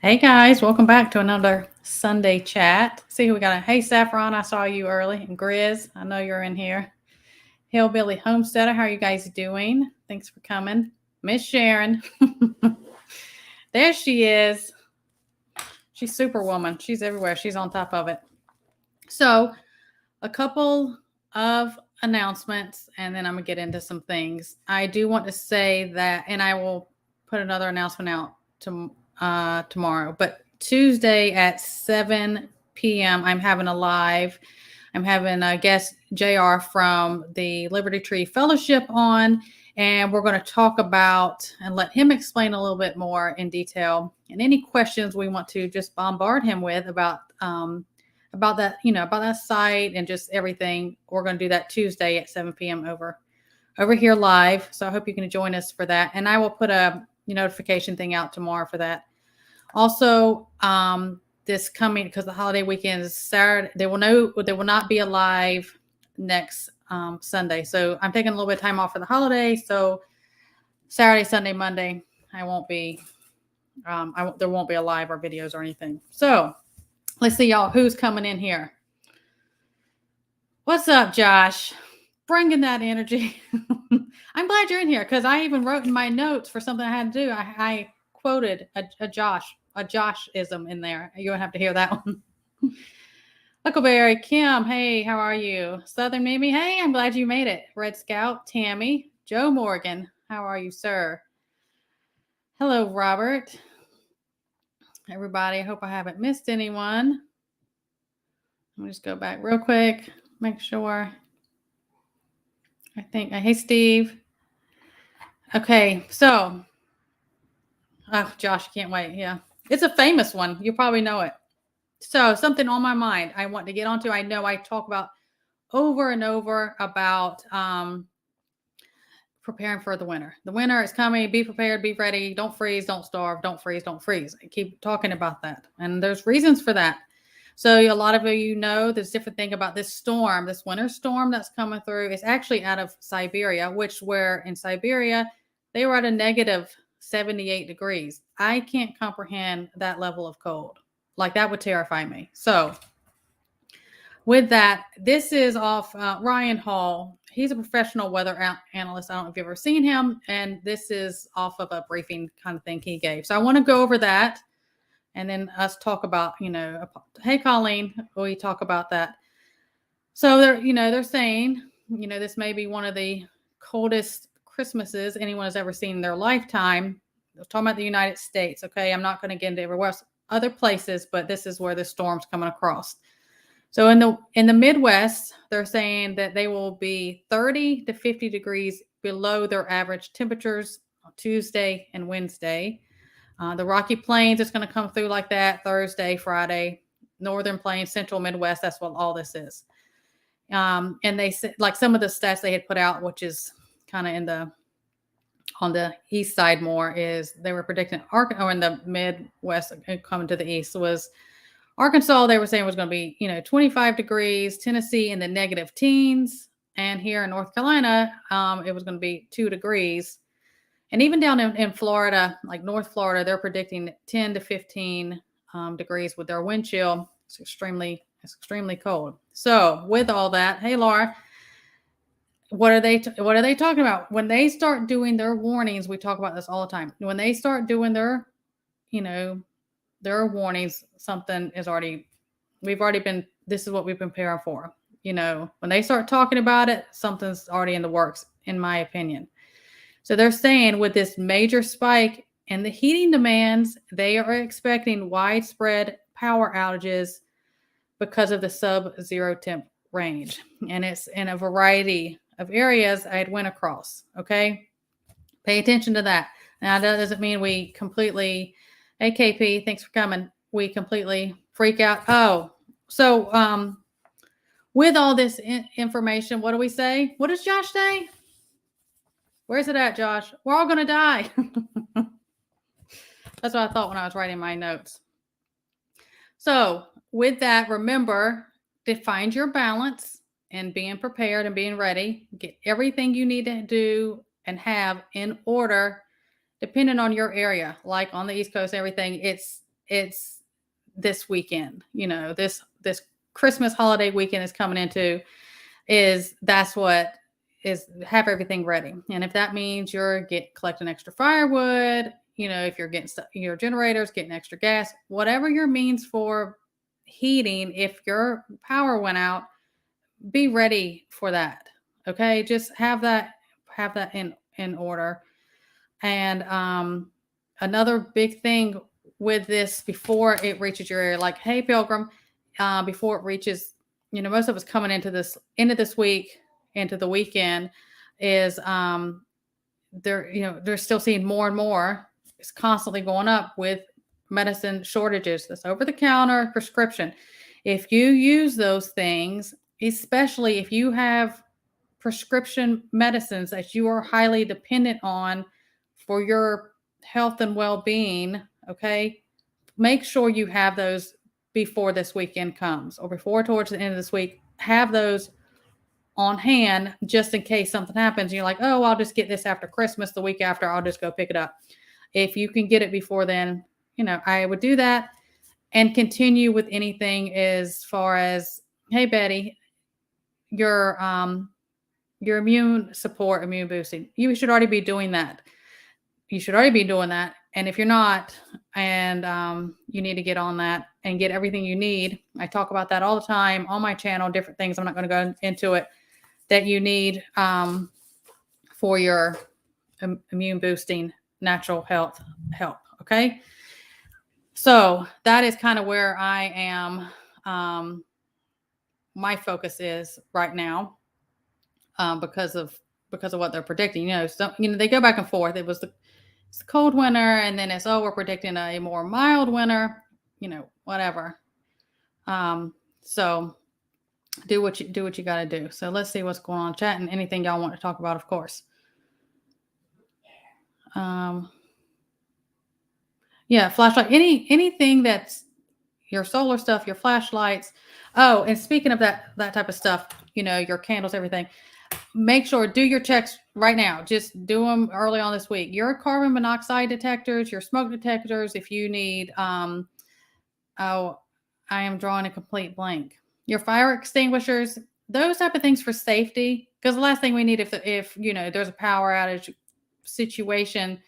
Hey guys, welcome back to another Sunday chat. See who we got. Hey Saffron, I saw you early. And Grizz, I know you're in here. Hillbilly Homesteader, how are you guys doing? Thanks for coming. Miss Sharon. There she is. She's Superwoman. She's everywhere. She's on top of it. So, a couple of announcements, and then I'm going to get into some things. I do want to say that, and I will put another announcement out tomorrow, but Tuesday at 7 p.m., I'm having a live. I'm having a guest, JR, from the Liberty Tree Fellowship on, and we're going to talk about and let him explain a little bit more in detail. And any questions we want to just bombard him with about that, about that site and just everything. We're going to do that Tuesday at 7 p.m. over here live. So I hope you can join us for that. And I will put a notification thing out tomorrow for that. Also, this coming, because the holiday weekend is Saturday, there will not be a live next Sunday. So I'm taking a little bit of time off for the holiday. So Saturday, Sunday, Monday, I won't be. There won't be a live or videos or anything. So let's see, y'all, who's coming in here. What's up, Josh? Bringing that energy. I'm glad you're in here because I even wrote in my notes for something I had to do. I quoted a Joshism in there. You're going to have to hear that one. Huckleberry, Kim, hey, how are you? Southern Mimi, hey, I'm glad you made it. Red Scout, Tammy, Joe Morgan, how are you, sir? Hello, Robert. Everybody, I hope I haven't missed anyone. Let me just go back real quick, make sure. Hey, Steve. Okay, so, oh, Josh, can't wait. Yeah, it's a famous one. You probably know it. So, something on my mind I want to get onto. I know I talk about over and over about preparing for the winter. The winter is coming. Be prepared, be ready. Don't freeze, don't starve, don't freeze, don't freeze. I keep talking about that. And there's reasons for that. So a lot of you know there's different thing about this storm, this winter storm that's coming through. It's actually out of Siberia, where in Siberia, they were at a negative 78 degrees. I can't comprehend that level of cold. Like that would terrify me. So with that, this is off Ryan Hall. He's a professional weather analyst. I don't know if you've ever seen him. And this is off of a briefing kind of thing he gave. So I want to go over that. And then us talk about, hey, Colleen, we talk about that. So they're saying, this may be one of the coldest Christmases anyone has ever seen in their lifetime. They're talking about the United States. Okay. I'm not going to get into everywhere else, other places, but this is where the storm's coming across. So in the Midwest, they're saying that they will be 30 to 50 degrees below their average temperatures on Tuesday and Wednesday. The Rocky Plains is going to come through like that Thursday, Friday. Northern Plains, Central Midwest, that's what all this is. And they said, like some of the stats they had put out, which is kind of on the east side more, is they were predicting in the Midwest coming to the east was Arkansas. They were saying was going to be 25 degrees. Tennessee in the negative teens, and here in North Carolina, it was going to be 2 degrees. And even down in Florida, like North Florida, they're predicting 10 to 15 degrees with their wind chill. It's extremely cold. So with all that, hey, Laura, what are they talking about? When they start doing their warnings, we talk about this all the time. When they start doing their warnings, something is this is what we've been preparing for. When they start talking about it, something's already in the works, in my opinion. So they're saying with this major spike in the heating demands, they are expecting widespread power outages because of the sub-zero temp range. And it's in a variety of areas I had went across. Okay. Pay attention to that. Now, that doesn't mean we completely, AKP, thanks for coming. We completely freak out. Oh, so with all this information, what do we say? What does Josh say? Where's it at, Josh? We're all going to die. That's what I thought when I was writing my notes. So with that, remember to find your balance and being prepared and being ready. Get everything you need to do and have in order, depending on your area. Like on the East Coast, everything, it's it's this weekend, this Christmas holiday weekend is coming into, that's what is, have everything ready. And if that means you're collecting extra firewood, if you're getting your generators, getting extra gas, whatever your means for heating, if your power went out, be ready for that. Okay. Just have that in order. And another big thing with this, before it reaches your area, like, hey, Pilgrim, before it reaches, most of us coming into this week, into the weekend, is they're still seeing more and more. It's constantly going up with medicine shortages. That's over the counter prescription. If you use those things, especially if you have prescription medicines that you are highly dependent on for your health and well-being, okay, make sure you have those before this weekend comes, or before towards the end of this week. Have those on hand just in case something happens. You're like, oh, I'll just get this after Christmas, the week after, I'll just go pick it up. If you can get it before then, I would do that, and continue with anything as far as, hey, Betty, your immune support, immune boosting. You should already be doing that. And if you're not, and you need to get on that and get everything you need. I talk about that all the time on my channel, different things. I'm not going to go into it, that you need for your immune boosting, natural health help. Okay. So that is kind of where I am. My focus is right now, because of what they're predicting. They go back and forth. It's the cold winter, and then it's, we're predicting a more mild winter. Whatever. So do what you got to do. So let's see what's going on in chat, and anything y'all want to talk about, of course. Yeah, flashlight. Anything that's your solar stuff, your flashlights. Oh, and speaking of that type of stuff, your candles, everything. Make sure, do your checks right now. Just do them early on this week. Your carbon monoxide detectors, your smoke detectors. If you need, I am drawing a complete blank. Your fire extinguishers, those type of things for safety. Because the last thing we need, if there's a power outage situation,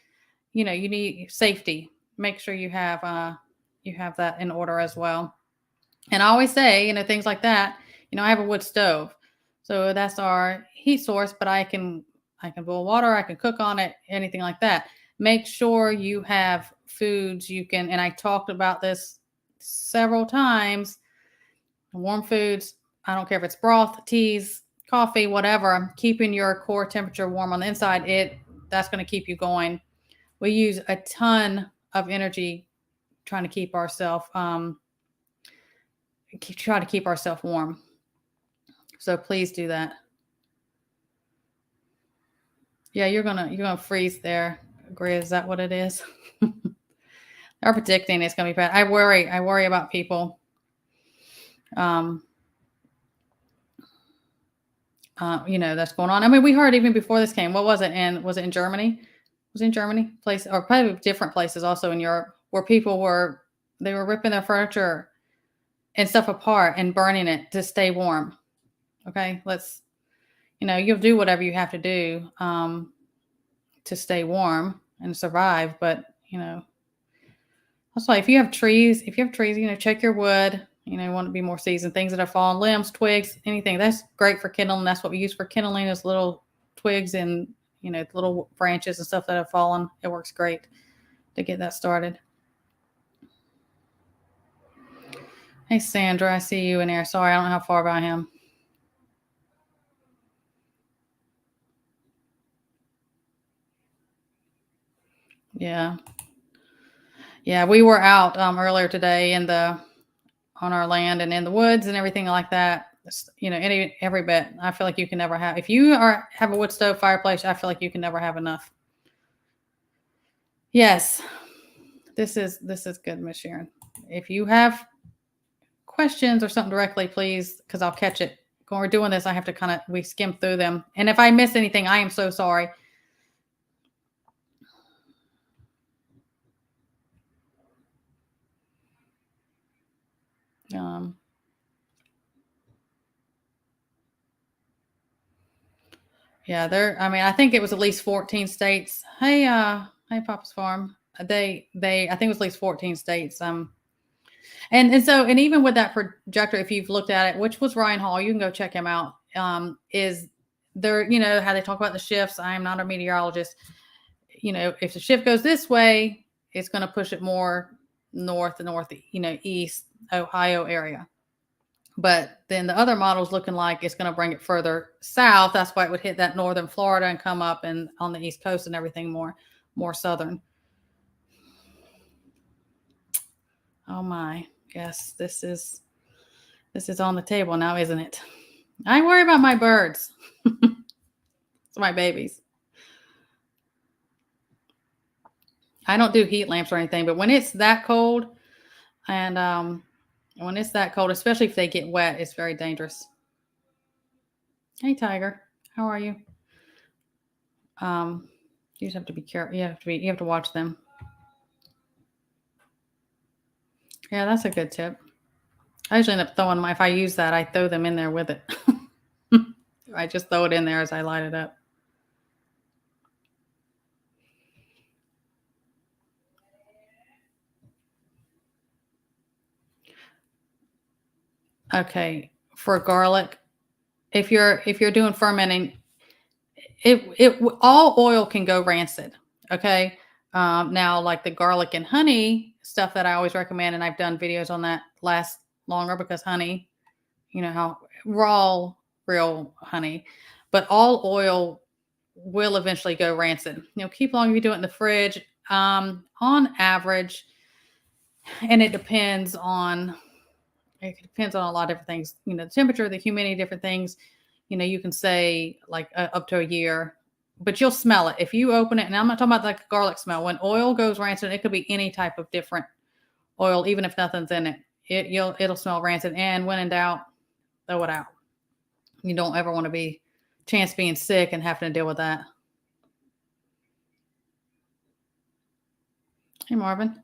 you need safety. Make sure you have that in order as well. And I always say, things like that. I have a wood stove, so that's our heat source. But I can boil water, I can cook on it, anything like that. Make sure you have foods you can. And I talked about this several times. Warm foods. I don't care if it's broth, teas, coffee, whatever. Keeping your core temperature warm on the inside, that's going to keep you going. We use a ton of energy trying to keep ourselves warm. So please do that. Yeah, you're gonna freeze there. Agree? Is that what it is? They're predicting it's gonna be bad. I worry about people. That's going on. I mean, we heard even before this came. What was it? And was it in Germany? Was it in Germany? Place, or probably different places also in Europe, where people were ripping their furniture and stuff apart and burning it to stay warm. Okay, you'll do whatever you have to do to stay warm and survive. But that's why if you have trees, check your wood. You want to be more seasoned. Things that have fallen, limbs, twigs, anything. That's great for kindling. That's what we use for kindling, is little twigs and little branches and stuff that have fallen. It works great to get that started. Hey, Sandra, I see you in there. Sorry, I don't know how far by him. Yeah. Yeah, we were out earlier today on our land and in the woods and everything like that. Every bit. I feel like you can never have. If you have a wood stove fireplace, I feel like you can never have enough. Yes, this is good, Miss Sharon. If you have questions or something directly, please, because I'll catch it. When we're doing this, I have to we skim through them. And if I miss anything, I am so sorry. Um, yeah, I mean, I think it was at least 14 states. Hey, Papa's Farm. I think it was at least 14 states. And even with that projector, if you've looked at it, which was Ryan Hall, you can go check him out. Is there, how they talk about the shifts. I am not a meteorologist. If the shift goes this way, it's going to push it more north and east Ohio area. But then the other model is looking like it's going to bring it further south. That's why it would hit that northern Florida and come up and on the East Coast and everything more southern. Oh my, yes, this is on the table now, isn't it? I worry about my birds. It's my babies. I don't do heat lamps or anything, but when it's that cold, and when it's that cold, especially if they get wet, it's very dangerous. Hey, Tiger, how are you? You just have to be careful. You have to watch them. Yeah, that's a good tip. I usually end up throwing them. If I use that, I throw them in there with it. I just throw it in there as I light it up. Okay, for garlic, if you're doing fermenting, it all oil can go rancid. Okay, now like the garlic and honey stuff that I always recommend, and I've done videos on that, lasts longer because honey, how raw real honey, but all oil will eventually go rancid. Keep long if you do it in the fridge. On average, and it depends on a lot of different things. The temperature, the humidity, different things. You can say like up to a year, but you'll smell it if you open it. And I'm not talking about like garlic smell. When oil goes rancid, it could be any type of different oil, even if nothing's in it. It'll smell rancid. And when in doubt, throw it out. You don't ever want to chance being sick and having to deal with that. Hey, Marvin.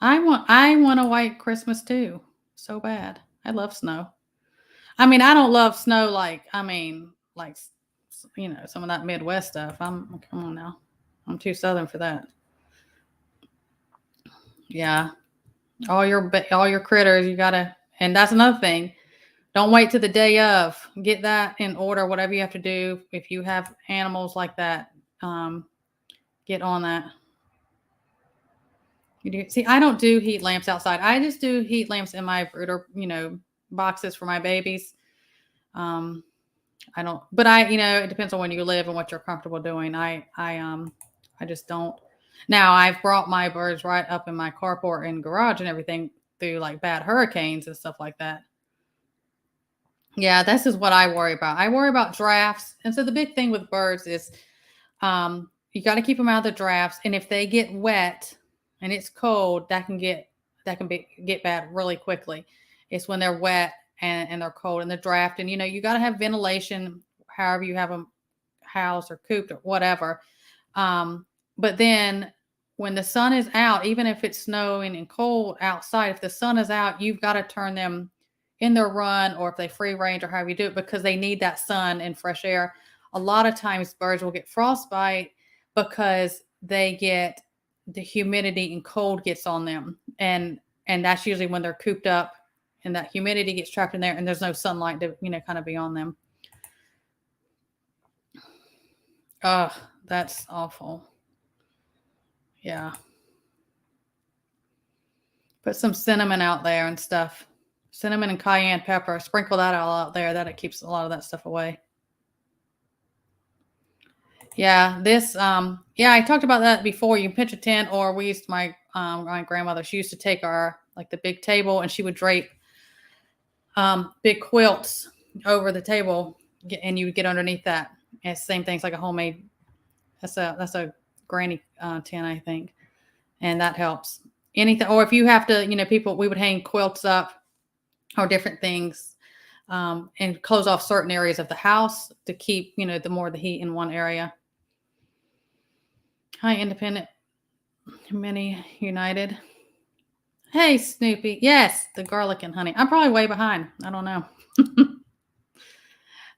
I want a white Christmas too. So bad. I love snow. I mean, I don't love snow like some of that Midwest stuff. Come on now. I'm too Southern for that. Yeah. All your critters, you gotta, and that's another thing. Don't wait till the day of. Get that in order, whatever you have to do. If you have animals like that, get on that. See, I don't do heat lamps outside. I just do heat lamps in my brooder, boxes for my babies. I don't, but it depends on when you live and what you're comfortable doing. I just don't. Now I've brought my birds right up in my carport and garage and everything through like bad hurricanes and stuff like that. Yeah, this is what I worry about. I worry about drafts. And so the big thing with birds is you got to keep them out of the drafts. And if they get wet and it's cold, that can get bad really quickly. It's when they're wet and they're cold in the draft. And you got to have ventilation, however you have them housed or cooped or whatever. But then when the sun is out, even if it's snowing and cold outside, if the sun is out, you've got to turn them in their run, or if they free range or however you do it, because they need that sun and fresh air. A lot of times birds will get frostbite because they get the humidity and cold gets on them. And that's usually when they're cooped up and that humidity gets trapped in there and there's no sunlight to, kind of be on them. Oh, that's awful. Yeah. Put some cinnamon out there and stuff. Cinnamon and cayenne pepper. Sprinkle that all out there. That it keeps a lot of that stuff away. Yeah, I talked about that before. You pitch a tent, or we used my grandmother. She used to take the big table, and she would drape big quilts over the table, and you would get underneath that. And same things like a homemade. That's a granny tent, I think, and that helps. Anything, or if you have to, we would hang quilts up or different things, and close off certain areas of the house to keep, the more the heat in one area. Hi, Independent Mini United. Hey, Snoopy. Yes, the garlic and honey. I'm probably way behind. I don't know.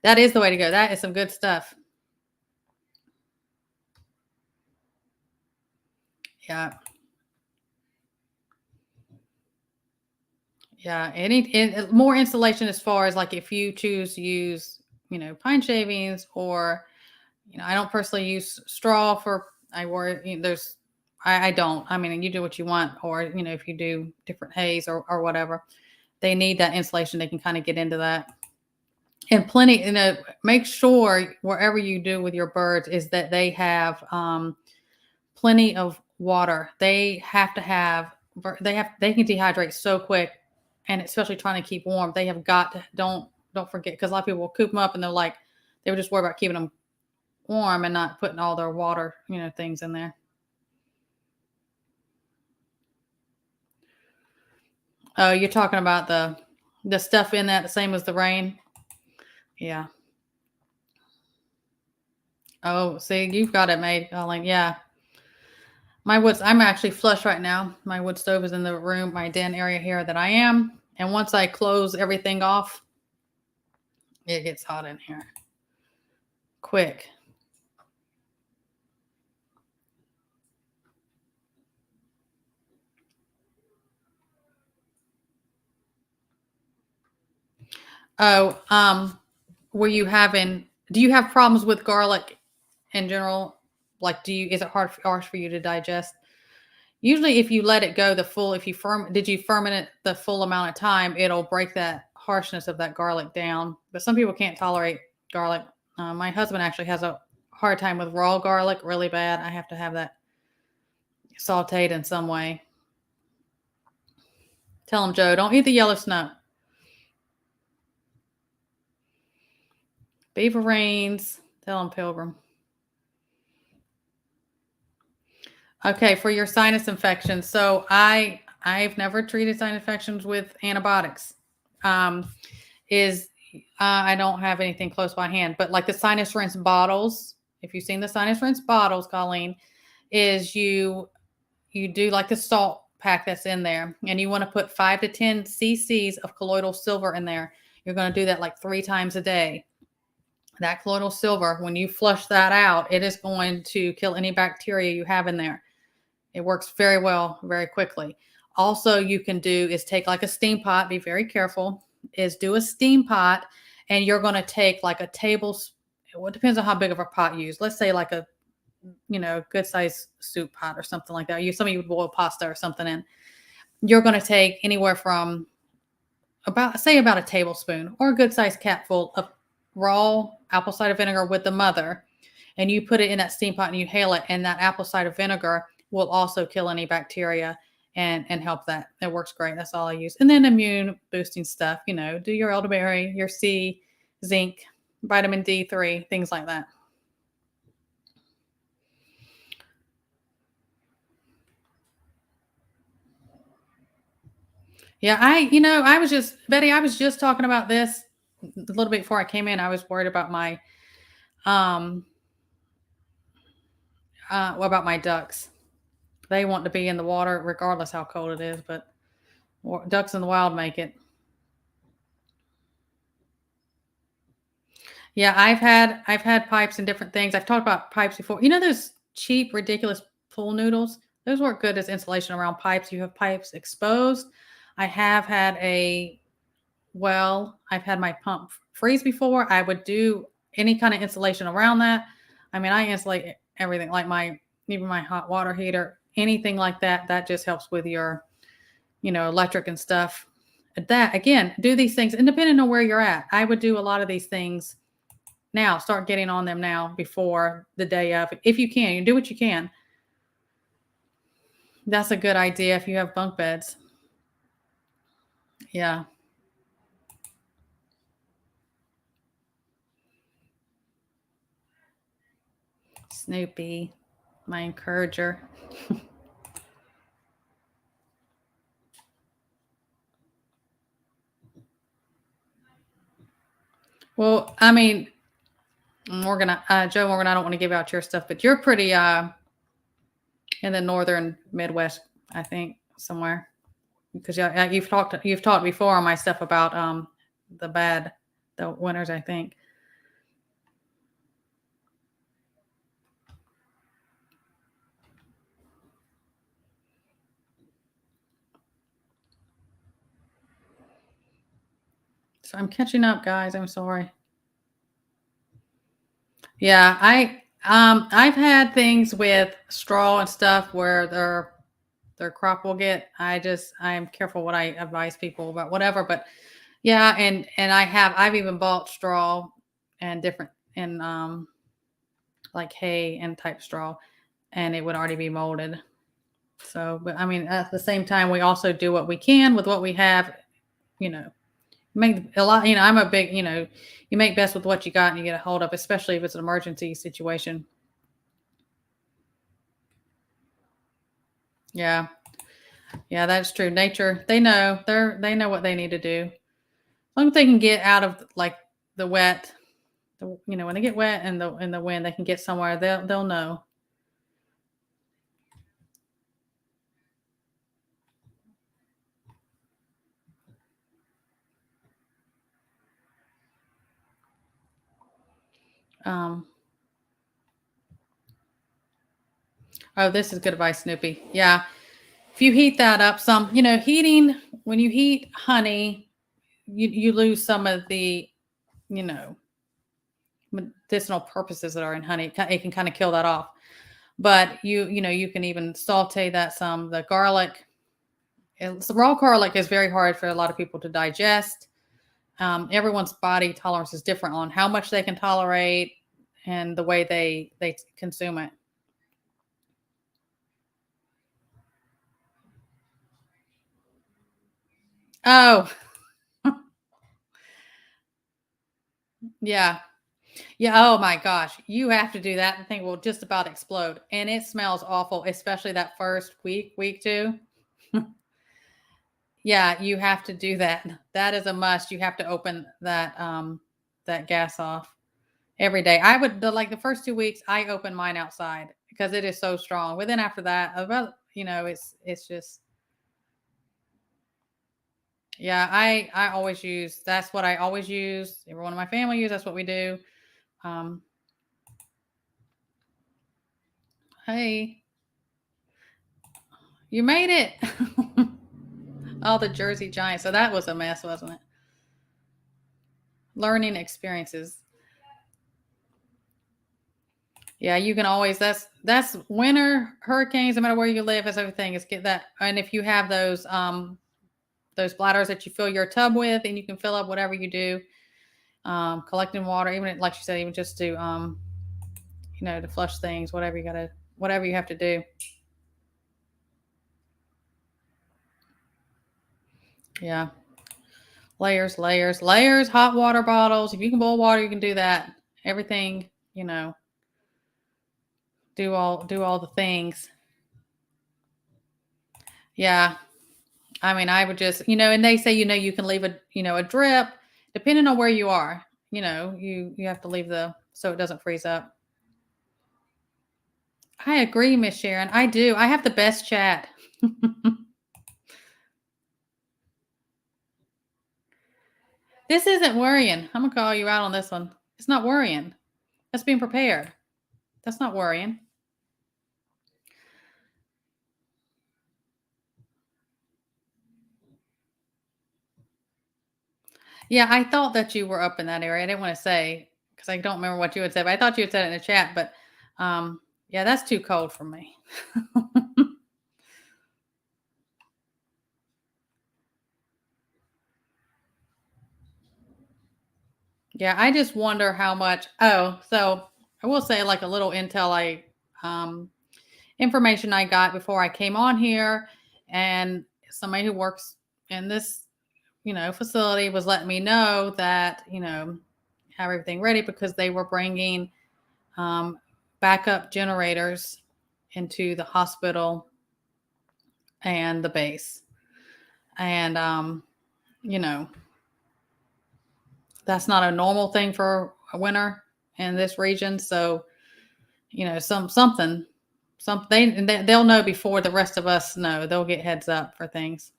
That is the way to go. That is some good stuff. Yeah. Yeah. More insulation as far as like if you choose to use, pine shavings or, I don't personally use straw for, I worry, I don't. I mean, you do what you want, or, if you do different haze or whatever, they need that insulation. They can kind of get into that. And plenty, make sure wherever you do with your birds is that they have plenty of water. They have to have, they can dehydrate so quick, and especially trying to keep warm. They have got to, don't forget, because a lot of people will coop them up and they were just worried about keeping them warm and not putting all their water, things in there. Oh, you're talking about the stuff in that, the same as the rain. Yeah. Oh, see, you've got it made, Colleen. Yeah. I'm actually flush right now. My wood stove is in the room, my den area here that I am. And once I close everything off, it gets hot in here. Quick. Oh, do you have problems with garlic in general? Like, is it harsh for you to digest? Usually if you let it go if you did you ferment it the full amount of time, it'll break that harshness of that garlic down. But some people can't tolerate garlic. My husband actually has a hard time with raw garlic really bad. I have to have that sauteed in some way. Tell him, Joe, don't eat the yellow snow. Beaver rains. Tell him, Pilgrim. Okay, for your sinus infections. So I've never treated sinus infections with antibiotics. Is I don't have anything close by hand, but like the sinus rinse bottles, if you've seen the sinus rinse bottles, Colleen, is you do like the salt pack that's in there, and you want to put 5 to 10 cc's of colloidal silver in there. You're going to do that like 3 times a day. That colloidal silver, when you flush that out, it is going to kill any bacteria you have in there. It works very well, very quickly. Also, you can do is take like a steam pot, be very careful, is do a steam pot, and you're going to take like a tablespoon. Well, it depends on how big of a pot you use. Let's say like a, good size soup pot or something like that. Some of you would boil pasta or something in. You're going to take anywhere from about a tablespoon or a good sized capful of raw apple cider vinegar with the mother, and you put it in that steam pot and you hail it, and that apple cider vinegar will also kill any bacteria and help that. It works great. That's all I use. And then immune boosting stuff, do your elderberry, your C, zinc, vitamin D3, things like that. Yeah, Betty, I was just talking about this a little bit before I came in. I was worried about um about my ducks. They want to be in the water regardless how cold it is, but ducks in the wild make it. Yeah, I've had pipes and different things. I've talked about pipes before. Those cheap, ridiculous pool noodles? Those work good as insulation around pipes. You have pipes exposed. I have had I've had my pump freeze before. I would do any kind of insulation around that. I mean, I insulate everything, like even my hot water heater, anything like that. That just helps with your, electric and stuff. That again, do these things, and depending on where you're at, I would do a lot of these things now. Start getting on them now before the day of, if you can. You do what you can. That's a good idea if you have bunk beds. Yeah. Snoopy, my encourager. Well, I mean, Joe Morgan, I don't want to give out your stuff, but you're pretty in the northern Midwest, I think, somewhere. because you've talked before on my stuff about the winters, I think. So I'm catching up, guys. I'm sorry. Yeah, I've had things with straw and stuff where their crop will get. I'm careful what I advise people about whatever, but yeah, and I've even bought straw and different and like hay and type straw, and it would already be molded. So, but I mean, at the same time, we also do what we can with what we have. You know, make a lot. I'm a big. You make best with what you got, and you get a hold of, especially if it's an emergency situation. Yeah, yeah, that's true. Nature, they know what they need to do. As long as they can get out of like the wet, when they get wet and the wind, they can get somewhere. They'll know. Um, oh, this is good advice, Snoopy. Yeah, if you heat that up some, heating when you heat honey, you lose some of the you know medicinal purposes that are in honey. It can kind of kill that off. But you can even saute that some. The garlic, the raw garlic is very hard for a lot of people to digest. Everyone's body tolerance is different on how much they can tolerate and the way they consume it. Oh, yeah. Yeah. Oh my gosh. You have to do that. The thing will just about explode. And it smells awful, especially that first week two. Yeah, you have to do that. That is a must. You have to open that gas off every day. I would like the first 2 weeks I open mine outside because it is so strong. But then after that, about it's just yeah, I always use that's what I always use. Everyone in my family use, that's what we do. Um hey, you made it. Oh, the Jersey Giants. So that was a mess, wasn't it? Learning experiences. Yeah, you can always that's winter hurricanes, no matter where you live, that's everything. Is get that and if you have those bladders that you fill your tub with and you can fill up whatever you do, collecting water, even like you said, even just to flush things, whatever you have to do. Yeah. Layers, hot water bottles. If you can boil water, you can do that. Everything, do all the things. Yeah. I mean, I would just, and they say, you can leave a drip depending on where you are. You have to leave so it doesn't freeze up. I agree, Miss Sharon. I do. I have the best chat. This isn't worrying. I'm gonna call you out on this one. It's not worrying. That's being prepared. That's not worrying. Yeah, I thought that you were up in that area. I didn't want to say because I don't remember what you had said, but I thought you had said it in the chat. But yeah, that's too cold for me. Yeah, I just wonder how much. Oh, so I will say like a little um information I got before I came on here, and somebody who works in this facility was letting me know that have everything ready because they were bringing um, backup generators into the hospital and the base, and you know that's not a normal thing for a winter in this region. So something and they'll know before the rest of us know. They'll get heads up for things.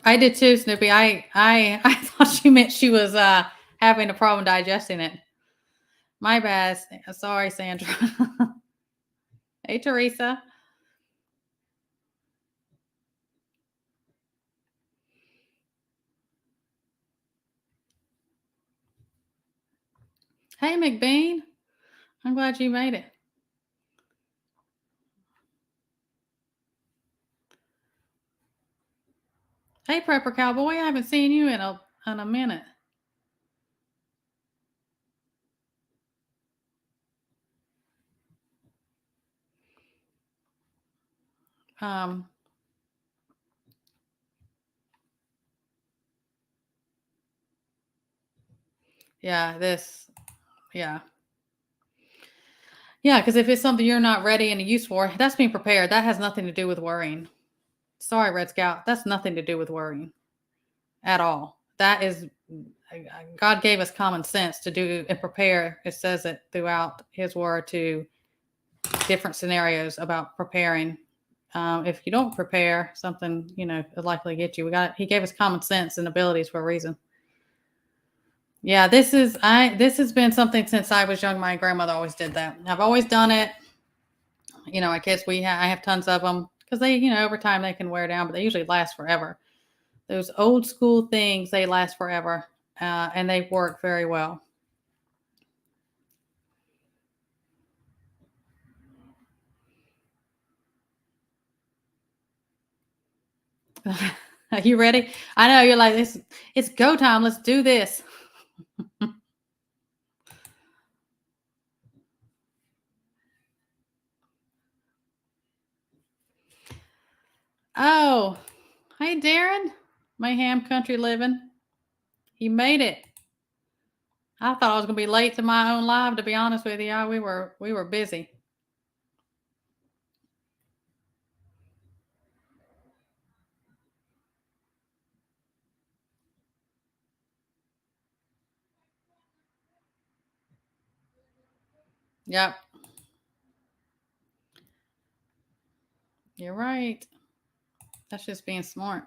I did too, Snoopy. I thought she meant she was having a problem digesting it. My bad. Sorry, Sandra. Hey, Teresa. Hey, McBean. I'm glad you made it. Hey, Prepper Cowboy. I haven't seen you in a minute. Um, yeah, yeah. Yeah, because if it's something you're not ready and used for, that's being prepared. That has nothing to do with worrying. Sorry, Red Scout. That's nothing to do with worrying at all. That is, God gave us common sense to do and prepare. It says it throughout His Word to different scenarios about preparing. If you don't prepare, something will likely get you. He gave us common sense and abilities for a reason. Yeah, this has been something since I was young. My grandmother always did that. I've always done it. I guess I have tons of them because they, over time they can wear down, but they usually last forever. Those old school things, they last forever, and they work very well. Are you ready? I know you're like this. It's go time. Let's do this. Oh, hey Darren, Mayhem Country Living. He made it. I thought I was gonna be late to my own live. To be honest with you, we were busy. Yep, you're right. That's just being smart.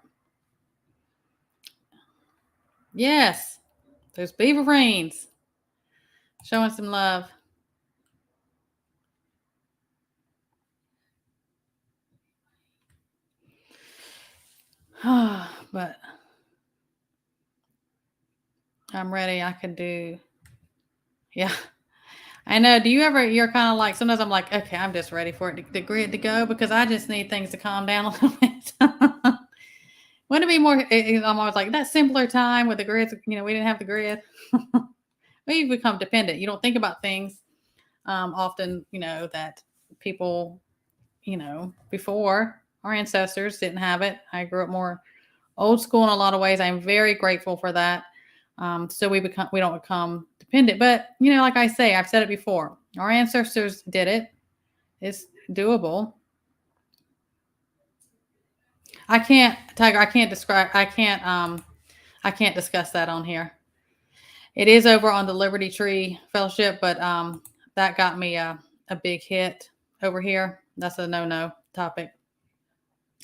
Yes, there's Beaver Rains showing some love. But I'm ready. I can do. Yeah, I know. Do you ever? You're kind of like sometimes I'm like, okay, I'm just ready for it the grid to go because I just need things to calm down a little bit. Wouldn't it be more? I'm always like that simpler time with the grids. We didn't have the grid. We become dependent. You don't think about things often. That people, before our ancestors didn't have it. I grew up more old school in a lot of ways. I'm very grateful for that. So we don't become dependent. But like I say, I've said it before. Our ancestors did it. It's doable. I can't, Tiger. I can't describe. I can't discuss that on here. It is over on the Liberty Tree Fellowship, but that got me a big hit over here. That's a no topic.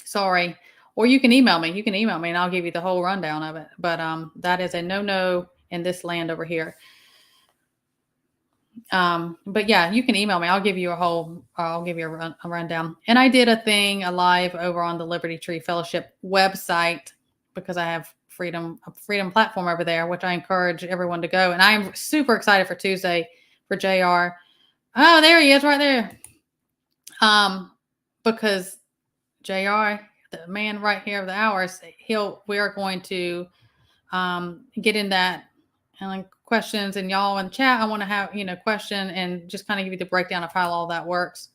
Sorry. Or you can email me. You can email me and I'll give you the whole rundown of it. But that is a no in this land over here. But yeah, you can email me. I'll give you a rundown. And I did a live over on the Liberty Tree Fellowship website because I have a freedom platform over there, which I encourage everyone to go. And I'm super excited for Tuesday for JR. Oh, there he is right there. Because JR, the man right here of the hours, we are going to get in that and questions, and y'all in the chat, I want to have question and just kind of give you the breakdown of how all that works.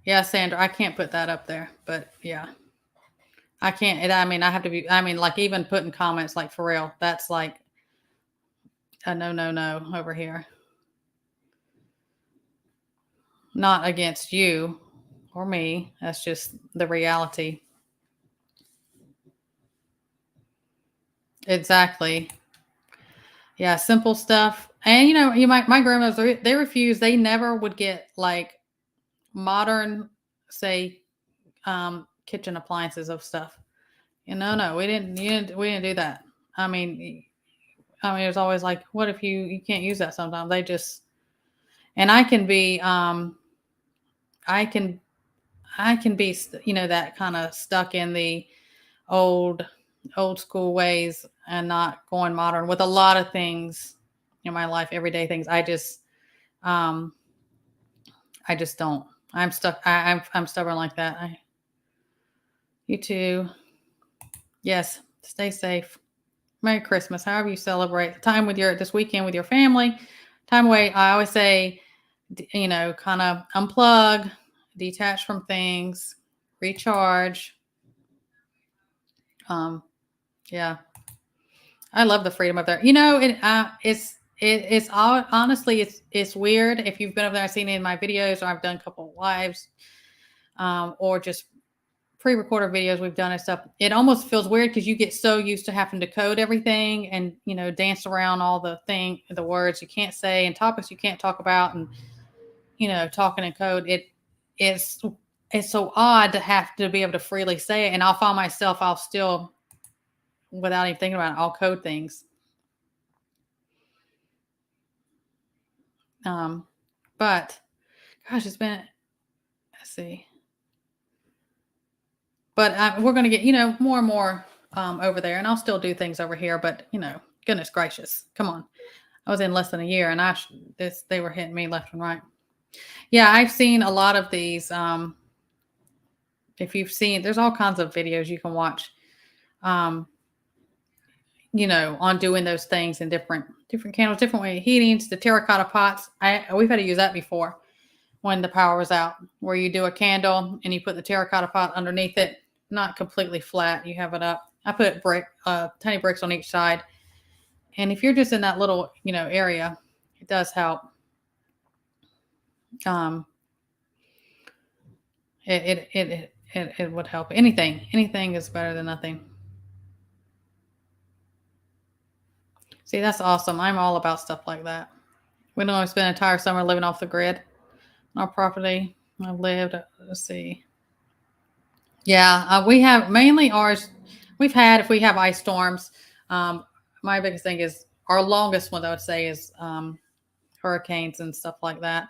Yeah, Sandra, I can't put that up there, but yeah, I can't. I have to be. Like even putting comments like for real, that's like a no over here. Not against you or me. That's just the reality. Exactly. Yeah, simple stuff. And my grandmothers, they refuse. They never would get like modern, say, kitchen appliances of stuff. No, we didn't do that. I mean, it's always like, what if you can't use that sometimes? They just, and I can be, I can be, that kind of stuck in the old school ways and not going modern with a lot of things in my life, everyday things. Um, I just don't. I'm stuck. I'm stubborn like that. You too. Yes. Stay safe. Merry Christmas. However you celebrate time with this weekend with your family, time away. I always say, kind of unplug, detach from things, recharge. Yeah, I love the freedom of there. It's all, honestly, it's weird. If you've been over there, I've seen it in my videos, or I've done a couple of lives, or just pre-recorded videos we've done and stuff. It almost feels weird because you get so used to having to code everything and dance around all the words you can't say and topics you can't talk about, and talking in code. It's so odd to have to be able to freely say it, and I'll find myself, I'll still, without even thinking about it, I'll code things. But gosh, it's been, let's see. But we're going to get, more and more over there, and I'll still do things over here. But goodness gracious, come on! I was in less than a year, and they were hitting me left and right. Yeah, I've seen a lot of these. If you've seen, there's all kinds of videos you can watch. On doing those things in different candles, different way of heating. The terracotta pots. We've had to use that before when the power was out, where you do a candle and you put the terracotta pot underneath it, not completely flat. You have it up. I put tiny bricks on each side. And if you're just in that little, area, it does help. It would help. Anything is better than nothing. See, that's awesome. I'm all about stuff like that. We don't always spend an entire summer living off the grid. Our property I've lived, let's see. Yeah, we have mainly ours. We've had, if we have ice storms, my biggest thing is, our longest one I would say is hurricanes and stuff like that.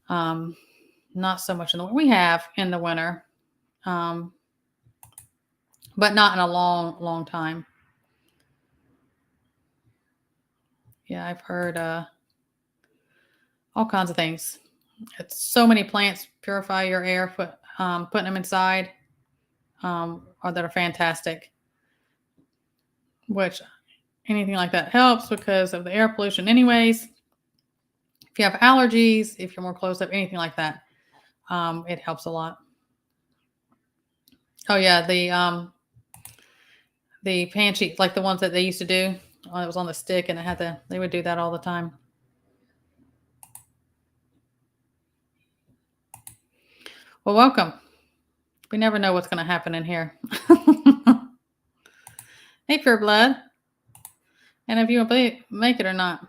Not so much in the winter. We have in the winter, but not in a long time. Yeah, I've heard all kinds of things. It's so many plants purify your air, putting them inside, or that are fantastic. Which anything like that helps because of the air pollution, anyways. If you have allergies, if you're more close up, anything like that, it helps a lot. Oh yeah, the pan sheet, like the ones that they used to do. It was on the stick, and they would do that all the time. Well, welcome. We never know what's going to happen in here. Hey, Pure Blood. And if you want to make it or not.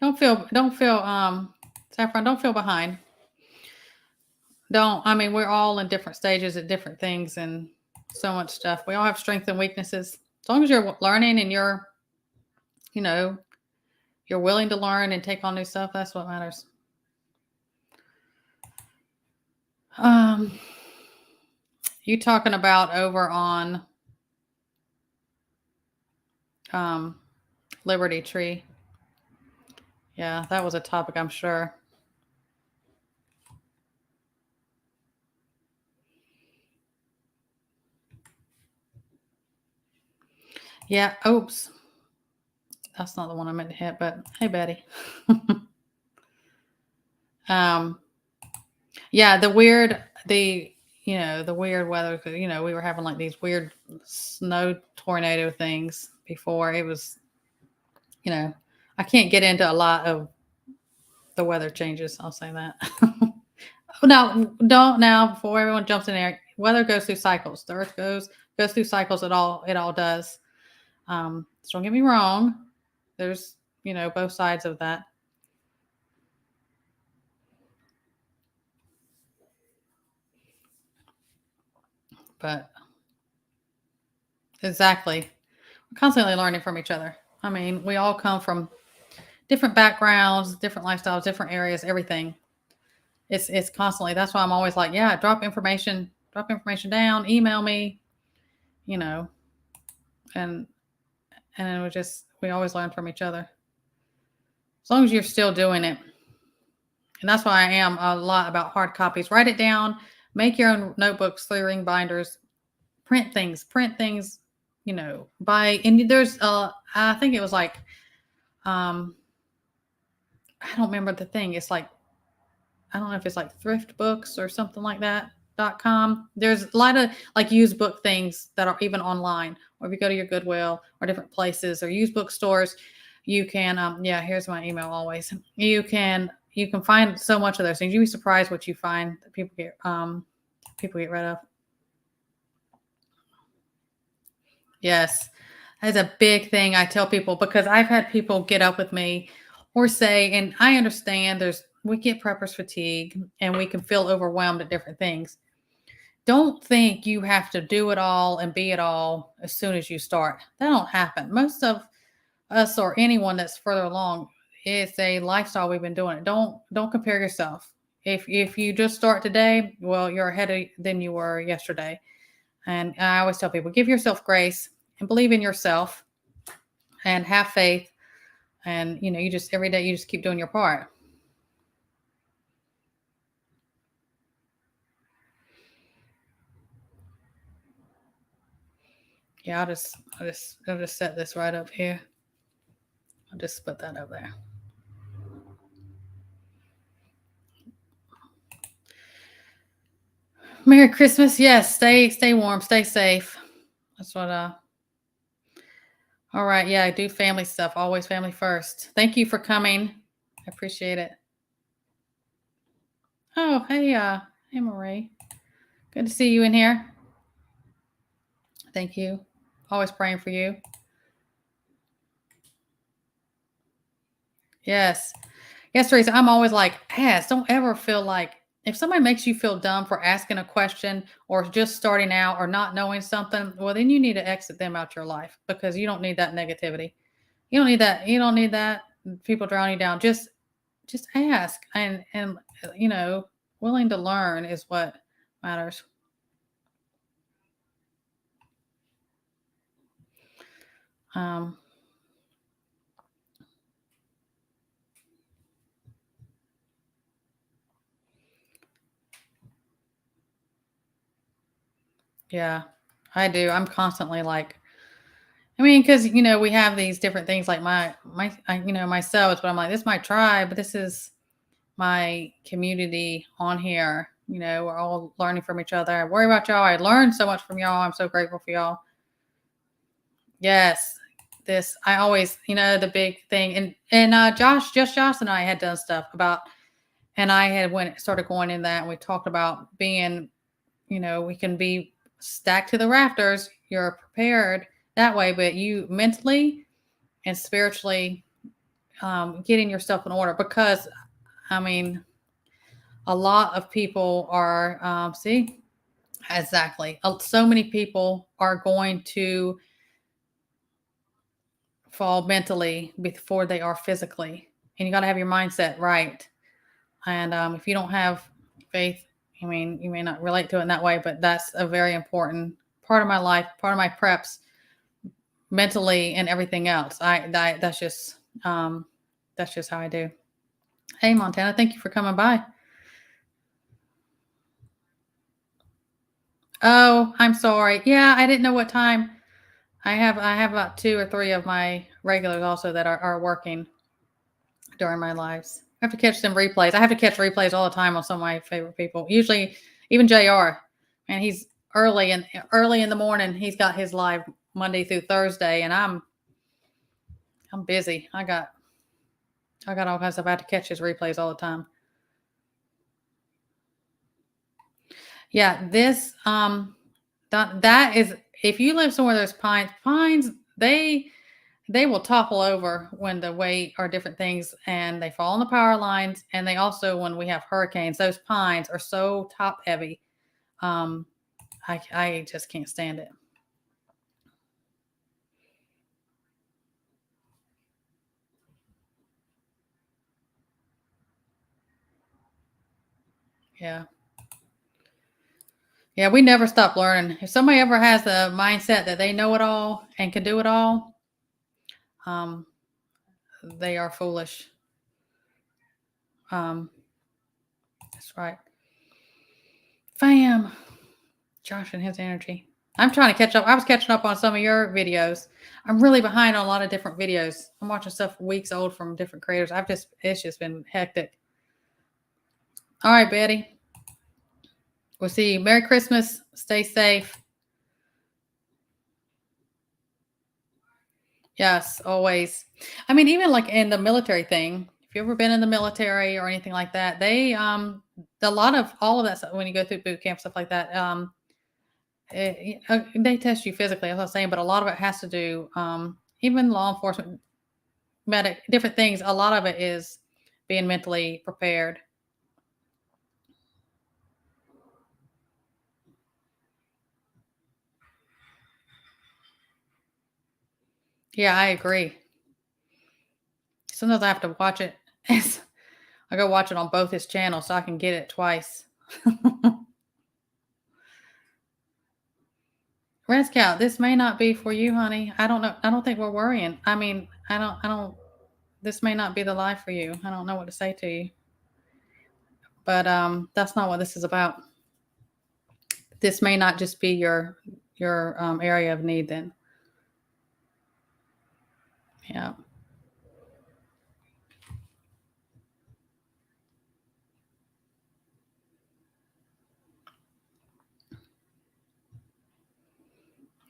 Don't feel, Saffron, don't feel behind. We're all in different stages at different things and so much stuff. We all have strengths and weaknesses. As long as you're learning and you're willing to learn and take on new stuff, that's what matters. You talking about over on Liberty Tree. Yeah, that was a topic, I'm sure. Yeah, oops. That's not the one I meant to hit, but hey, Betty. Yeah, the weird weather, we were having like these weird snow tornado things before. It was, I can't get into a lot of the weather changes. I'll say that. No, don't now, before everyone jumps in there. Weather goes through cycles. The earth goes through cycles. It all does. So don't get me wrong. There's both sides of that. But exactly. We're constantly learning from each other. I mean, we all come from different backgrounds, different lifestyles, different areas, everything. It's constantly. That's why I'm always like, yeah, drop information down, email me, you know, and we always learn from each other. As long as you're still doing it. And that's why I am a lot about hard copies. Write it down, make your own notebooks, 3-ring binders, print things, buy, and there's I think it was like I don't remember the thing. It's like, I don't know if it's like thrift books or something like that. .com. There's a lot of like used book things that are even online, or if you go to your Goodwill or different places or used bookstores, you can here's my email always. You can find so much of those things. You'd be surprised what you find that people get rid of. Yes. That's a big thing I tell people, because I've had people get up with me or say, and I understand we get prepper's fatigue and we can feel overwhelmed at different things. Don't think you have to do it all and be it all as soon as you start. That don't happen. Most of us, or anyone that's further along, it's a lifestyle we've been doing it. Don't compare yourself. If you just start today, well, you're ahead than you were yesterday. And I always tell people, give yourself grace and believe in yourself and have faith. And you just every day you just keep doing your part. Yeah, I'll just set this right up here. I'll just put that up there. Merry Christmas. Yes, stay warm, stay safe. That's what all right, yeah, I do family stuff. Always family first. Thank you for coming. I appreciate it. Oh, hey Marie. Good to see you in here. Thank you. Always praying for you. Yes. Yes, Teresa. I'm always like, ask. Don't ever feel like, if somebody makes you feel dumb for asking a question or just starting out or not knowing something, well, then you need to exit them out your life, because you don't need that negativity. You don't need that. You don't need that. People drowning you down. Just ask, and willing to learn is what matters. Yeah, I do. I'm constantly like, I mean, because we have these different things like myself, but I'm like, this is my tribe, but this is my community on here. We're all learning from each other. I worry about y'all. I learned so much from y'all. I'm so grateful for y'all. Yes, I always, the big thing, and Josh and I had done stuff about, and I had started going in that, and we talked about being, we can be stacked to the rafters. You're prepared that way, but you mentally and spiritually getting yourself in order, because I mean, a lot of people are exactly, so many people are going to fall mentally before they are physically, and you got to have your mindset right. And if you don't have faith, I mean, you may not relate to it in that way, but that's a very important part of my life, part of my preps, mentally and everything else. That's just how I do. Hey, Montana, thank you for coming by. Oh, I'm sorry. Yeah, I didn't know what time. I have about 2 or 3 of my regulars also that are working during my lives. I have to catch some replays. I have to catch replays all the time on some of my favorite people. Usually, even JR, and he's early in the morning. He's got his live Monday through Thursday, and I'm busy. I got all kinds of stuff. I have to catch his replays all the time. Yeah, this that is, if you live somewhere there's pines, they will topple over when the weight or different things, and they fall on the power lines. And they also, when we have hurricanes, those pines are so top heavy. Um, I just can't stand it. Yeah. Yeah, we never stop learning. If somebody ever has the mindset that they know it all and can do it all, um, they are foolish. That's right. Fam, Josh and his energy. I'm trying to catch up. I was catching up on some of your videos. I'm really behind on a lot of different videos. I'm watching stuff weeks old from different creators. It's just been hectic. All right, Betty. We'll see you. Merry Christmas. Stay safe. Yes, always. I mean, even like in the military thing, if you've ever been in the military or anything like that, they a lot of all of that stuff when you go through boot camp stuff like that, they test you physically, as I was saying, but a lot of it has to do, even law enforcement, medic, different things. A lot of it is being mentally prepared. Yeah, I agree. Sometimes I have to watch it. I go watch it on both his channels so I can get it twice. Red Scout, this may not be for you, honey. I don't know. I don't think we're worrying. I mean, I don't, this may not be the life for you. I don't know what to say to you. But that's not what this is about. This may not just be your area of need then. Yeah.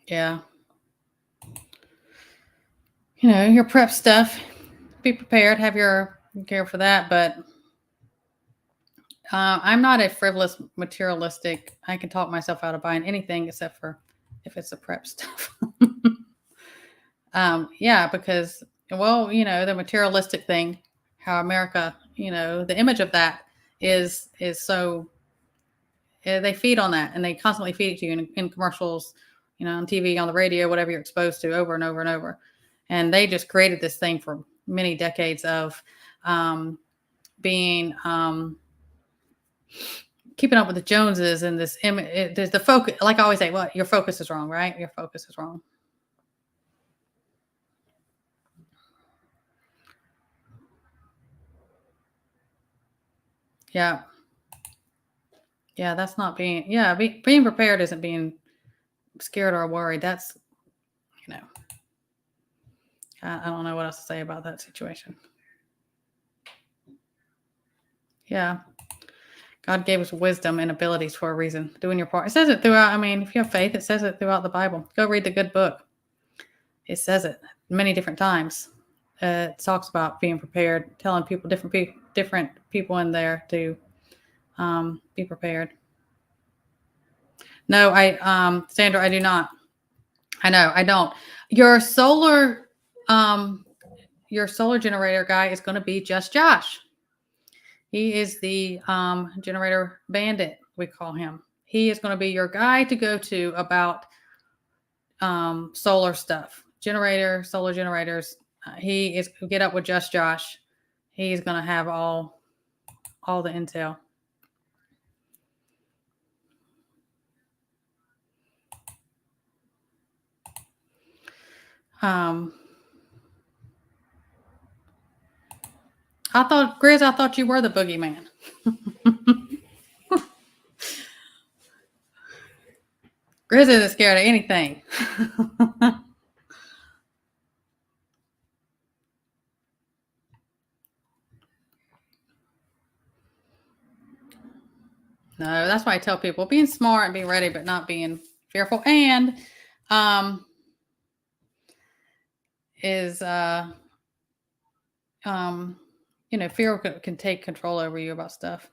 Yeah. Your prep stuff, be prepared, have your care for that. But I'm not a frivolous, materialistic. I can talk myself out of buying anything except for if it's the prep stuff. Yeah, because, well, the materialistic thing, how America, the image of that is so, they feed on that, and they constantly feed it to you in commercials, on TV, on the radio, whatever you're exposed to over and over and over. And they just created this thing for many decades of being keeping up with the Joneses, and this image. There's the focus, like I always say, your focus is wrong, right? Your focus is wrong. Yeah. Yeah, that's not being prepared isn't being scared or worried. That's, you know, I don't know what else to say about that situation. Yeah. God gave us wisdom and abilities for a reason. Doing your part. It says it throughout. I mean, if you have faith, it says it throughout the Bible. Go read the good book. It says it many different times. It talks about being prepared, telling people, different people in there to be prepared. No, Sandra, I do not. I know, I don't. Your solar, your solar generator guy is going to be just Josh. He is the generator bandit, we call him. He is going to be your guy to go to about solar stuff, solar generators. He is get up with just Josh. He's going to have all the intel. Grizz, I thought you were the boogeyman. Grizz isn't scared of anything. No, that's why I tell people being smart and being ready, but not being fearful. And is fear can take control over you about stuff.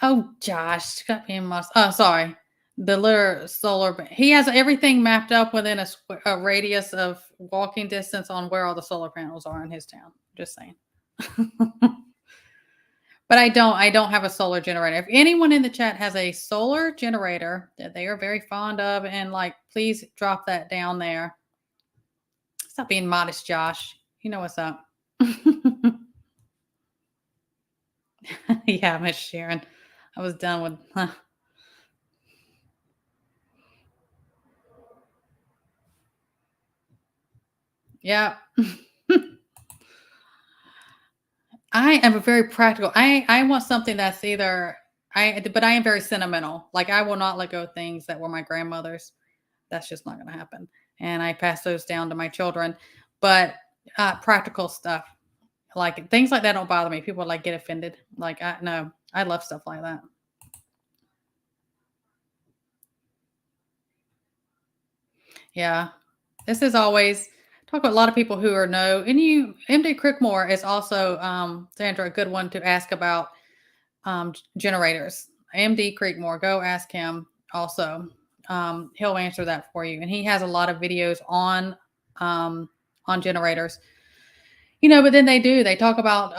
Oh, Josh, got me in my. Oh, sorry. The literal he has everything mapped up within a radius of walking distance on where all the solar panels are in his town. Just saying. But I don't have a solar generator. If anyone in the chat has a solar generator that they are very fond of, and like, please drop that down there. Stop being modest, Josh. You know what's up. Yeah, Miss Sharon. I was done with yeah. I am a very practical. I want something that's either but I am very sentimental. Like, I will not let go of things that were my grandmother's. That's just not going to happen. And I pass those down to my children. But practical stuff, like things like that, don't bother me. People like get offended. Like, no, I love stuff like that. Yeah, this is always talk about a lot of people who are no. And MD Crickmore is also Sandra, a good one to ask about generators. MD Creekmore, go ask him also. He'll answer that for you, and he has a lot of videos on generators. But then they talk about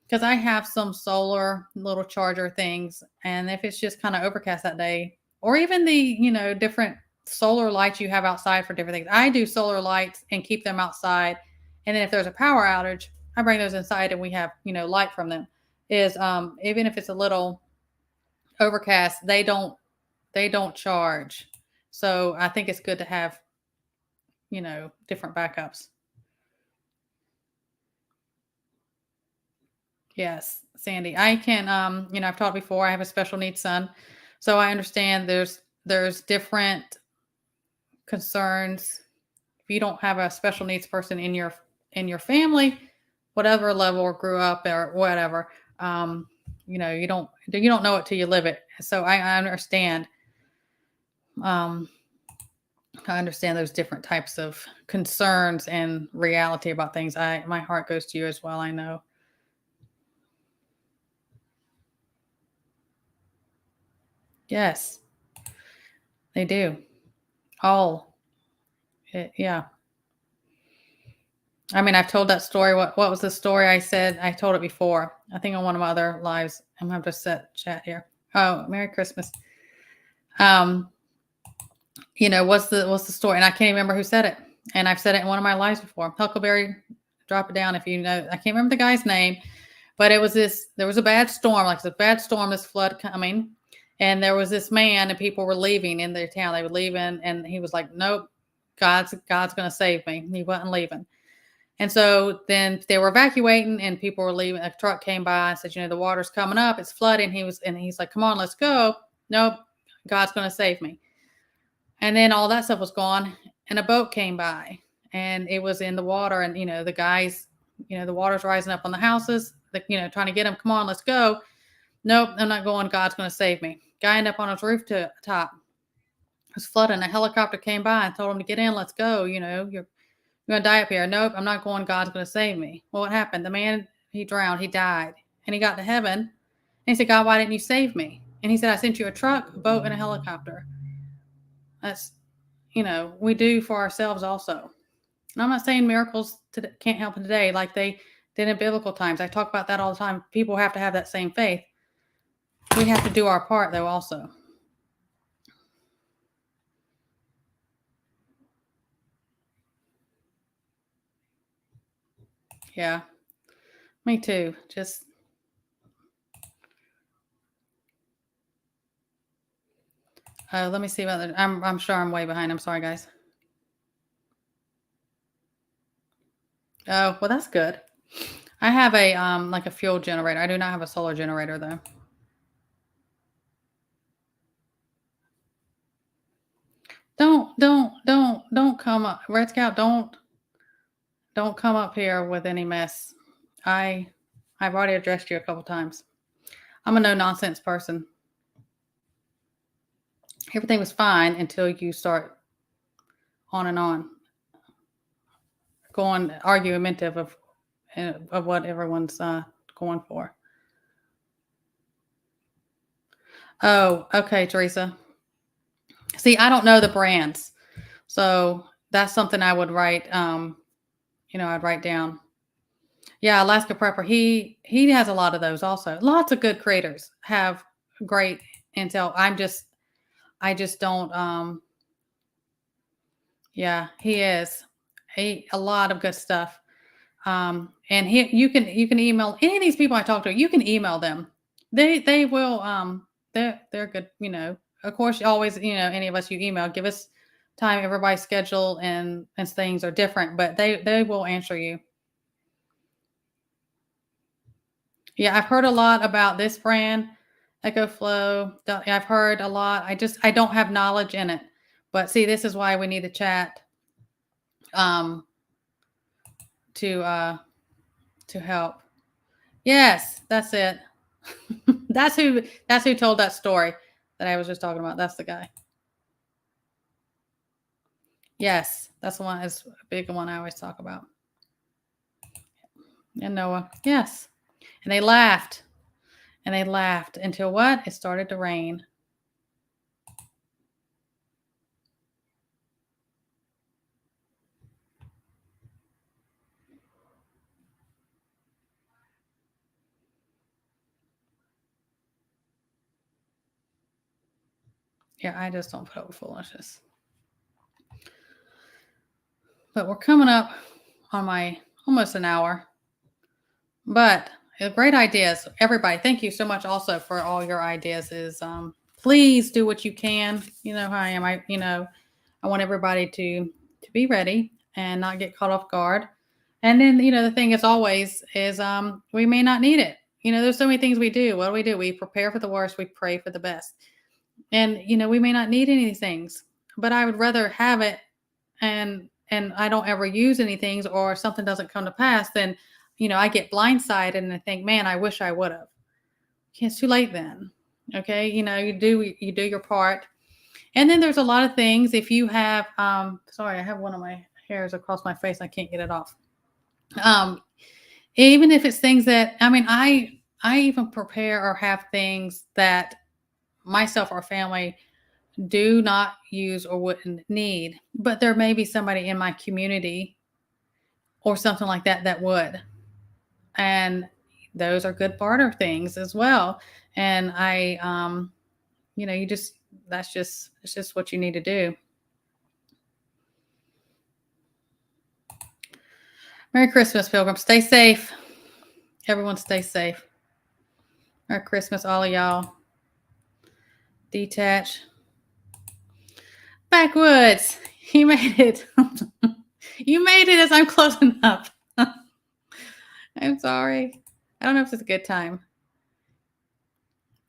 because I have some solar little charger things, and if it's just kind of overcast that day, or even the different solar lights you have outside for different things. I do solar lights and keep them outside, and then if there's a power outage, I bring those inside and we have light from them. Is even if it's a little overcast, they don't charge. So I think it's good to have different backups. Yes, Sandy. I can I've taught before, I have a special needs son. So I understand there's different concerns. If you don't have a special needs person in your family, whatever level or grew up or whatever, you don't know it till you live it. So I understand. Um, I understand those different types of concerns and reality about things. My heart goes to you as well. I know. Yes, they do. All. Yeah. I mean, I've told that story. What was the story I said? I told it before. I think on one of my other lives. I'm gonna have to set chat here. Oh, Merry Christmas. Um, what's the story? And I can't remember who said it. And I've said it in one of my lives before. Huckleberry, drop it down if you know. I can't remember the guy's name, but there was a bad storm, like a bad storm, this flood coming. And there was this man, and people were leaving in their town. They were leaving, and he was like, "Nope, God's going to save me." He wasn't leaving. And so then they were evacuating, and people were leaving. A truck came by and said, "The water's coming up. It's flooding." He's like, "Come on, let's go." "Nope, God's going to save me." And then all that stuff was gone, and a boat came by, and it was in the water, and the guys, the water's rising up on the houses, trying to get them. "Come on, let's go." "Nope, I'm not going. God's going to save me." Guy ended up on his rooftop. It was flooding. A helicopter came by and told him to get in. "Let's go. You're going to die up here." "Nope, I'm not going. God's going to save me." Well, what happened? The man, he drowned. He died. And he got to heaven. And he said, "God, why didn't you save me?" And he said, "I sent you a truck, a boat, and a helicopter." That's, we do for ourselves also. And I'm not saying miracles can't happen today like they did in biblical times. I talk about that all the time. People have to have that same faith. We have to do our part, though, also. Yeah, me too. Just let me see about that. I'm sure I'm way behind. I'm sorry, guys. Oh, well, that's good. I have a like a fuel generator. I do not have a solar generator though. Don't come up, Red Scout. Don't come up here with any mess. I've already addressed you a couple times. I'm a no nonsense person. Everything was fine until you start on and on, going argumentative of what everyone's going for. Oh, okay, Teresa. See, I don't know the brands. So that's something I would write, I'd write down. Yeah, Alaska Prepper. He has a lot of those also. Lots of good creators have great intel. I just don't yeah, he is. A lot of good stuff. And you can email any of these people I talk to, you can email them. They will they're good, Of course, you always, any of us you email, give us time, everybody's schedule and things are different, but they will answer you. Yeah, I've heard a lot about this brand, EcoFlow. I've heard a lot. I don't have knowledge in it. But see, this is why we need to chat um to help. Yes, that's it. That's who told that story that I was just talking about. That's the guy. Yes, that's the one. Is a big one I always talk about. And Noah. Yes. And they laughed. And they laughed until what? It started to rain. Yeah, I just don't put up with foolishness. But we're coming up on my almost an hour. But great ideas, everybody. Thank you so much also for all your ideas. Please do what you can. You know how I am. I want everybody to be ready and not get caught off guard. And then the thing is always is we may not need it. There's so many things we do. What do? We prepare for the worst. We pray for the best. And we may not need any of these things, but I would rather have it and I don't ever use any things or something doesn't come to pass than I get blindsided and I think, man, I wish I would have. It's too late then. Okay, you do your part. And then there's a lot of things. If you have sorry, I have one of my hairs across my face, I can't get it off. Even if it's things that I even prepare or have things that myself or family do not use or wouldn't need, but there may be somebody in my community or something like that that would. And those are good barter things as well. And it's just what you need to do. Merry Christmas, Pilgrim. Stay safe. Everyone stay safe. Merry Christmas, all of y'all. Detach. Backwoods. You made it. You made it as I'm closing up. I'm sorry. I don't know if it's a good time.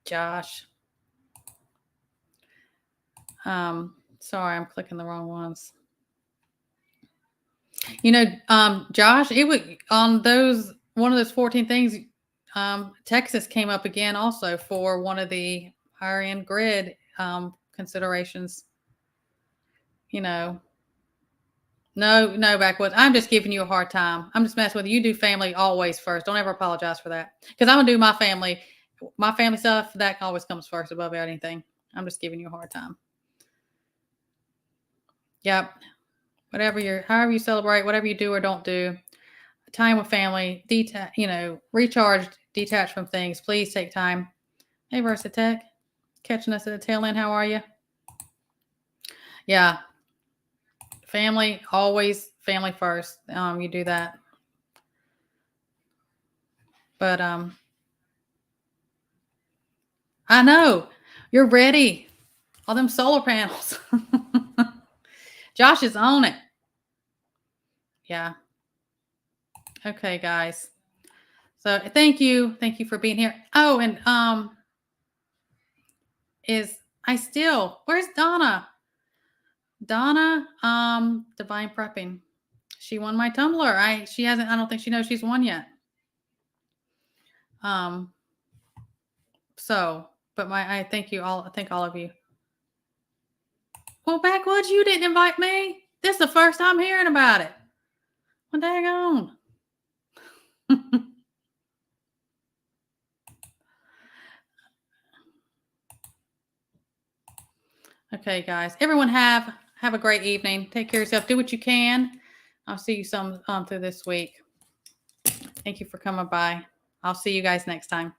Josh. Sorry, I'm clicking the wrong ones. Josh, it was on one of those 14 things. Texas came up again also for one of the higher end grid considerations. No, Backwoods. I'm just giving you a hard time. I'm just messing with you. You do family always first. Don't ever apologize for that. Because I'm gonna do my family stuff. That always comes first above anything. I'm just giving you a hard time. Yep. However you celebrate, whatever you do or don't do, time with family, recharge, detach from things. Please take time. Hey, Versatech, catching us at the tail end. How are you? Yeah. Family, always family first. You do that. But I know you're ready. All them solar panels. Josh is on it. Yeah. Okay, guys. So thank you for being here. Oh, and where's Donna? Donna, Divine Prepping. She won my Tumblr. I don't think she knows she's won yet. But I thank you all. I thank all of you. Well, Backwoods, you didn't invite me. This is the first time hearing about it. Well, dang on. Okay, guys. Everyone have a great evening. Take care of yourself. Do what you can. I'll see you some through this week. Thank you for coming by. I'll see you guys next time.